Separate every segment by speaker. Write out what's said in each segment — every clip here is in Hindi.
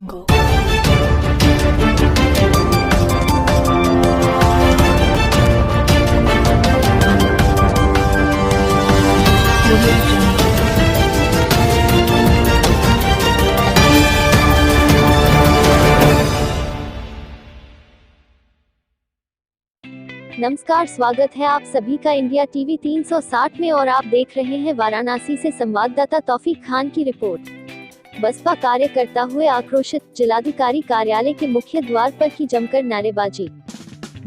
Speaker 1: Go.
Speaker 2: नमस्कार, स्वागत है आप सभी का इंडिया टीवी 360 में और आप देख रहे हैं वाराणसी से संवाददाता तौफीक खान की रिपोर्ट। बसपा कार्यकर्ता हुए आक्रोशित, जिलाधिकारी कार्यालय के मुख्य द्वार पर की जमकर नारेबाजी।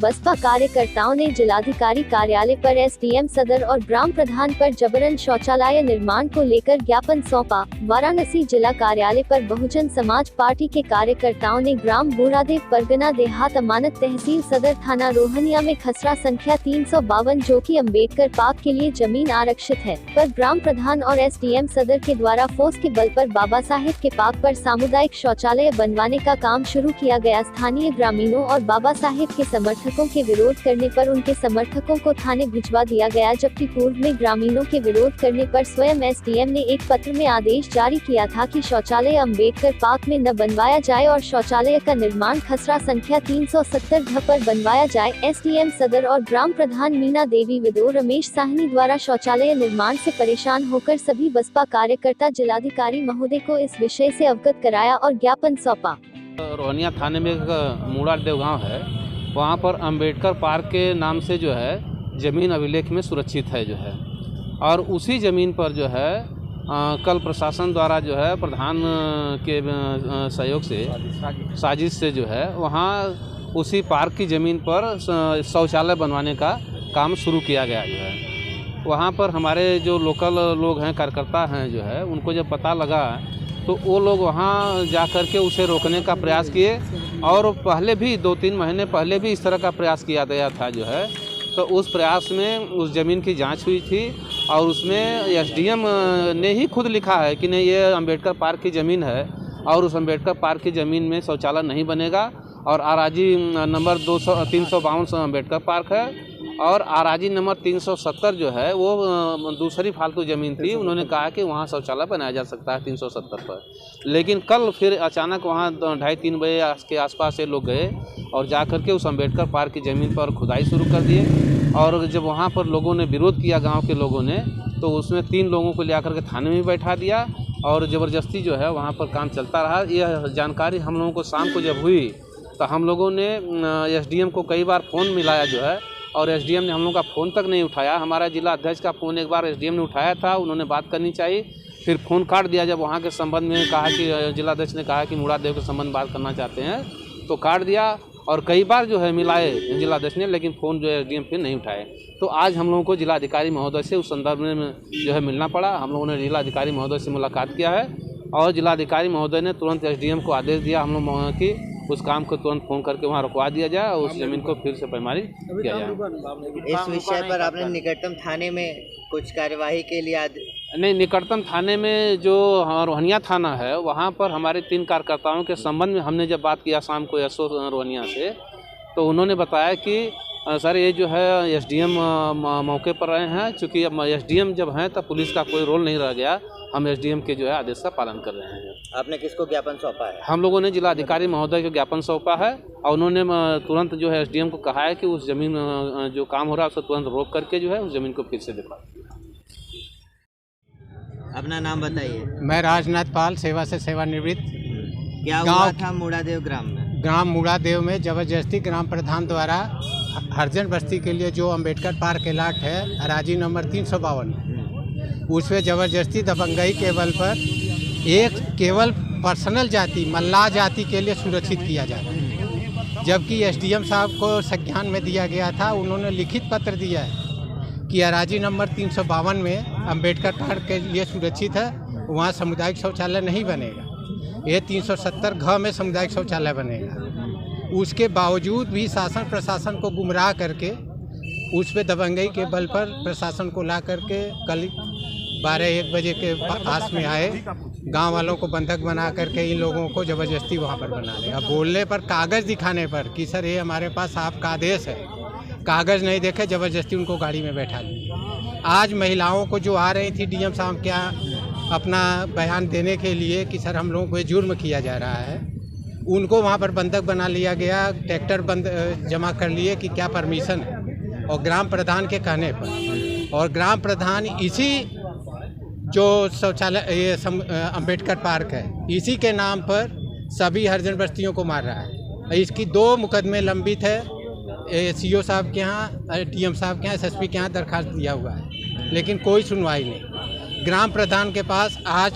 Speaker 2: बसपा कार्यकर्ताओं ने जिलाधिकारी कार्यालय पर एसडीएम सदर और ग्राम प्रधान पर जबरन शौचालय निर्माण को लेकर ज्ञापन सौंपा। वाराणसी जिला कार्यालय पर बहुजन समाज पार्टी के कार्यकर्ताओं ने ग्राम बूढ़ादेव परगना देहात अमानत तहसील सदर थाना रोहनिया में खसरा संख्या 352 जो कि अम्बेडकर पार्क के लिए जमीन आरक्षित है, पर ग्राम प्रधान और एसडीएम सदर के द्वारा फोर्स के बल पर बाबा साहेब के पार्क पर सामुदायिक शौचालय बनवाने का काम शुरू किया गया। स्थानीय ग्रामीणों और बाबा साहेब के समर्थकों के विरोध करने पर उनके समर्थकों को थाने भिजवा दिया गया, जबकि पूर्व में ग्रामीणों के विरोध करने पर स्वयं एसडीएम ने एक पत्र में आदेश जारी किया था कि शौचालय अम्बेडकर पार्क में न बनवाया जाए और शौचालय का निर्माण खसरा संख्या 370 घ पर बनवाया जाए। एसडीएम सदर और ग्राम प्रधान मीना देवी विदो रमेश साहनी द्वारा शौचालय निर्माण से परेशान होकर सभी बसपा कार्यकर्ता जिलाधिकारी महोदय को इस विषय से अवगत कराया और ज्ञापन सौंपा।
Speaker 3: रोहनिया थाने में एक मूड़ादेव गाँव है, वहाँ पर अंबेडकर पार्क के नाम से जो है ज़मीन अभिलेख में सुरक्षित है जो है, और उसी ज़मीन पर जो है कल प्रशासन द्वारा जो है प्रधान के सहयोग से साजिश से जो है वहाँ उसी पार्क की ज़मीन पर शौचालय बनवाने का काम शुरू किया गया जो है। वहाँ पर हमारे जो लोकल लोग हैं, कार्यकर्ता हैं जो है, उनको जब पता लगा तो वो लोग वहाँ जा कर के उसे रोकने का प्रयास किए, और पहले भी 2-3 महीने पहले भी इस तरह का प्रयास किया गया था जो है। तो उस प्रयास में उस ज़मीन की जांच हुई थी और उसमें एसडीएम ने ही खुद लिखा है कि नहीं, ये अंबेडकर पार्क की ज़मीन है और उस अंबेडकर पार्क की ज़मीन में शौचालय नहीं बनेगा, और आराजी नंबर 352 अंबेडकर पार्क है और आराजी नंबर 370 जो है वो दूसरी फालतू ज़मीन थी। उन्होंने कहा कि वहाँ शौचालय बनाया जा सकता है 370 पर, लेकिन कल फिर अचानक वहाँ 2:30-3 बजे के आसपास से लोग गए और जा कर के उस अंबेडकर पार्क की ज़मीन पर खुदाई शुरू कर दिए। और जब वहाँ पर लोगों ने विरोध किया, गाँव के लोगों ने, तो उसमें 3 लोगों को ले आकर के थाने में बैठा दिया और ज़बरदस्ती जो है वहाँ पर काम चलता रहा। यह जानकारी हम लोगों को शाम को जब हुई तो हम लोगों ने एसडीएम को कई बार फ़ोन मिलाया जो है, और एसडीएम ने हम लोगों का फ़ोन तक नहीं उठाया। हमारा जिला अध्यक्ष का फ़ोन एक बार एसडीएम ने उठाया था, उन्होंने बात करनी चाहिए, फिर फ़ोन काट दिया। जब वहाँ के संबंध में कहा कि जिला अध्यक्ष ने कहा कि मूड़ादेव के संबंध में बात करना चाहते हैं तो काट दिया, और कई बार जो है मिलाए जिला अध्यक्ष ने, लेकिन फ़ोन जो है एसडीएम फिर नहीं उठाए। तो आज हम लोगों को जिलाधिकारी महोदय से उस संदर्भ में जो है मिलना पड़ा। हम लोगों ने जिलाधिकारी महोदय से मुलाकात किया है और जिलाधिकारी महोदय ने तुरंत एसडीएम को आदेश दिया हम लोग की उस काम को तुरंत फ़ोन करके वहाँ रुकवा दिया जाए और उस ज़मीन को फिर से पैमारी किया जाए।
Speaker 4: इस विषय पर आपने निकटतम थाने में कुछ कार्यवाही के लिए
Speaker 3: नहीं, निकटतम थाने में जो रोहनिया थाना है वहाँ पर हमारे 3 कार्यकर्ताओं के संबंध में हमने जब बात किया शाम को एसओ रोहनिया से, तो उन्होंने बताया कि सर ये जो है एसडीएम मौके पर रहे हैं, चूँकि अब एसडीएम जब हैं तब पुलिस का कोई रोल नहीं रह गया, हम एसडीएम के जो है आदेश का पालन कर रहे हैं।
Speaker 4: आपने किसको ज्ञापन सौंपा है?
Speaker 3: हम लोगों ने जिलाधिकारी महोदय को ज्ञापन सौंपा है और उन्होंने तुरंत जो है एसडीएम को कहा है कि उस ज़मीन जो काम हो रहा है उसको तुरंत रोक करके जो है उस ज़मीन को फिर से दिखा।
Speaker 4: अपना नाम बताइए।
Speaker 5: मैं राजनाथ पाल, सेवा से सेवानिवृत्त।
Speaker 4: क्या हुआ था मूड़ादेव ग्राम में?
Speaker 5: ग्राम मूड़ादेव में ज़बरदस्ती ग्राम प्रधान द्वारा हरजन बस्ती के लिए जो अंबेडकर पार्क के लाट है अराजी नंबर 352, उसमें ज़बरदस्ती दबंगई के बल पर एक केवल पर्सनल जाति मल्लाह जाति के लिए सुरक्षित किया जा रहा है, जबकि एसडीएम साहब को संज्ञान में दिया गया था। उन्होंने लिखित पत्र दिया है कि अराजी नंबर 352 में अंबेडकर पार्क के लिए सुरक्षित है, वहाँ सामुदायिक शौचालय नहीं बनेगा, ये 370 घ में सामुदायिक शौचालय बनेगा। उसके बावजूद भी शासन प्रशासन को गुमराह करके उस पर दबंगई के बल पर प्रशासन को ला करके कल 12-1 बजे के आस में आए, गांव वालों को बंधक बना करके इन लोगों को ज़बरदस्ती वहां पर बना रहे। अब बोलने पर, कागज़ दिखाने पर कि सर ये हमारे पास आपका आदेश है, कागज़ नहीं देखे ज़बरदस्ती उनको गाड़ी में बैठा लिया। आज महिलाओं को जो आ रही थी डीएम साहब क्या अपना बयान देने के लिए कि सर हम लोगों को जुर्म किया जा रहा है, उनको वहाँ पर बंधक बना लिया गया, ट्रैक्टर जमा कर लिए कि क्या परमिशन है, और ग्राम प्रधान के कहने पर। और ग्राम प्रधान इसी जो शौचालय ये अम्बेडकर पार्क है, इसी के नाम पर सभी हरिजन बस्तियों को मार रहा है। इसकी 2 मुकदमे लंबित है, सीओ साहब के यहाँ, टीएम साहब के यहाँ, एसएसपी के यहाँ दरखास्त दिया हुआ है, लेकिन कोई सुनवाई नहीं। ग्राम प्रधान के पास आज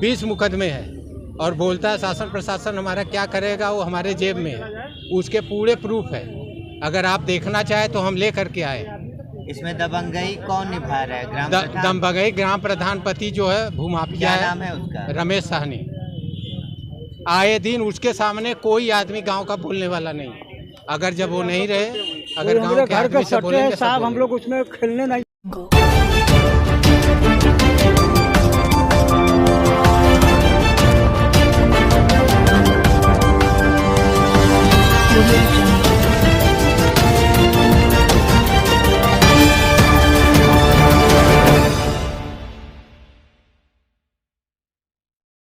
Speaker 5: 20 मुकदमे हैं और बोलता है शासन प्रशासन हमारा क्या करेगा, वो हमारे जेब में है। उसके पूरे प्रूफ है, अगर आप देखना चाहे तो हम ले करके आए।
Speaker 4: इसमें दबंगई कौन निभा रहा है? ग्राम प्रधान?
Speaker 5: दबंगई ग्राम प्रधान पति जो है भूमाफिया है,
Speaker 4: नाम है उसका?
Speaker 5: रमेश साहनी। आए दिन उसके सामने कोई आदमी गांव का बोलने वाला नहीं। अगर जब वो नहीं रहे, अगर गांव के आदमी से बोलेंगे
Speaker 1: साहब हम लोग उसमें खेलने नहीं।
Speaker 2: Audio Jungle.